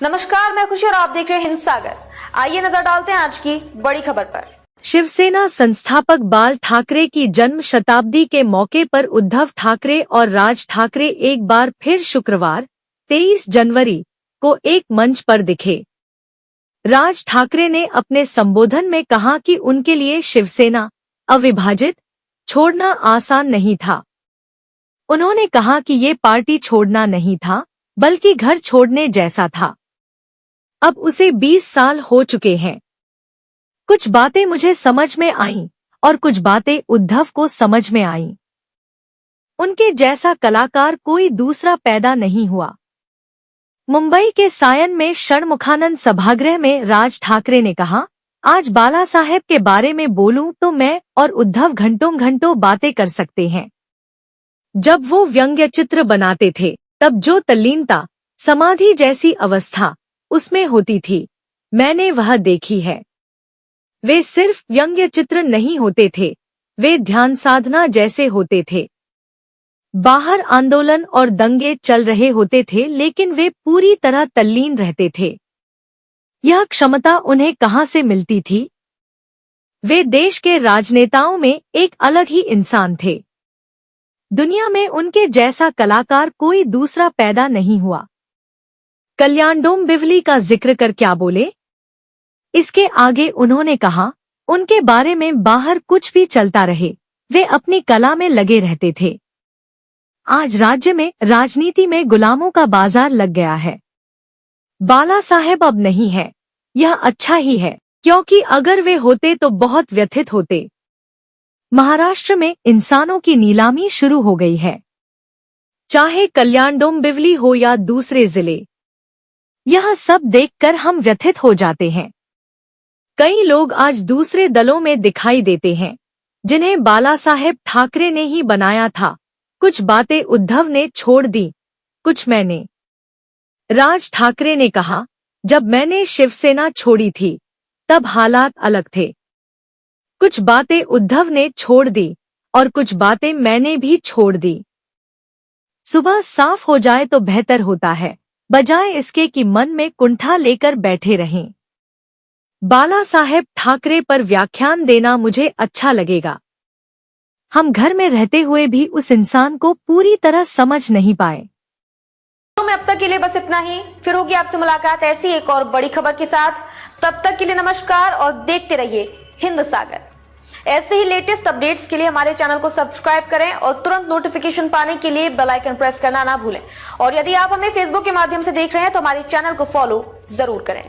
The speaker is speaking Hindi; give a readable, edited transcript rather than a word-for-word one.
नमस्कार, मैं खुशी और आप देख रहे हैं हिंद सागर। आइए नजर डालते हैं आज की बड़ी खबर पर। शिवसेना संस्थापक बाल ठाकरे की जन्म शताब्दी के मौके पर उद्धव ठाकरे और राज ठाकरे एक बार फिर शुक्रवार 23 जनवरी को एक मंच पर दिखे। राज ठाकरे ने अपने संबोधन में कहा कि उनके लिए शिवसेना अविभाजित छोड़ना आसान नहीं था। उन्होंने कहा कि ये पार्टी छोड़ना नहीं था, बल्कि घर छोड़ने जैसा था। अब उसे 20 साल हो चुके हैं। कुछ बातें मुझे समझ में आईं और कुछ बातें उद्धव को समझ में आईं। उनके जैसा कलाकार कोई दूसरा पैदा नहीं हुआ। मुंबई के सायन में षणमुखानंद सभागृह में राज ठाकरे ने कहा, आज बाला साहेब के बारे में बोलूं तो मैं और उद्धव घंटों घंटों बातें कर सकते हैं। जब वो व्यंग्य चित्र बनाते थे तब जो तल्लीनता, समाधि जैसी अवस्था उसमें होती थी, मैंने वह देखी है। वे सिर्फ व्यंग्य चित्र नहीं होते थे, वे ध्यान साधना जैसे होते थे। बाहर आंदोलन और दंगे चल रहे होते थे, लेकिन वे पूरी तरह तल्लीन रहते थे। यह क्षमता उन्हें कहाँ से मिलती थी? वे देश के राजनेताओं में एक अलग ही इंसान थे। दुनिया में उनके जैसा कलाकार कोई दूसरा पैदा नहीं हुआ। कल्याण डोंबिवली का जिक्र कर क्या बोले? इसके आगे उन्होंने कहा, उनके बारे में बाहर कुछ भी चलता रहे, वे अपनी कला में लगे रहते थे। आज राज्य में राजनीति में गुलामों का बाजार लग गया है। बाला साहेब अब नहीं है, यह अच्छा ही है, क्योंकि अगर वे होते तो बहुत व्यथित होते। महाराष्ट्र में इंसानों की नीलामी शुरू हो गई है, चाहे कल्याण डोंबिवली हो या दूसरे जिले। यह सब देखकर हम व्यथित हो जाते हैं। कई लोग आज दूसरे दलों में दिखाई देते हैं, जिन्हें बाला साहेब ठाकरे ने ही बनाया था। कुछ बातें उद्धव ने छोड़ दी, कुछ मैंने। राज ठाकरे ने कहा, जब मैंने शिवसेना छोड़ी थी तब हालात अलग थे। कुछ बातें उद्धव ने छोड़ दी और कुछ बातें मैंने भी छोड़ दी। सुबह साफ हो जाए तो बेहतर होता है, बजाय इसके कि मन में कुंठा लेकर बैठे रहें। बाला साहेब ठाकरे पर व्याख्यान देना मुझे अच्छा लगेगा। हम घर में रहते हुए भी उस इंसान को पूरी तरह समझ नहीं पाए। तो अब तक के लिए बस इतना ही। फिर होगी आपसे मुलाकात ऐसी एक और बड़ी खबर के साथ। तब तक के लिए नमस्कार और देखते रहिए हिंद सागर। ऐसे ही लेटेस्ट अपडेट्स के लिए हमारे चैनल को सब्सक्राइब करें और तुरंत नोटिफिकेशन पाने के लिए बेल आइकन प्रेस करना ना भूलें। और यदि आप हमें फेसबुक के माध्यम से देख रहे हैं तो हमारे चैनल को फॉलो जरूर करें।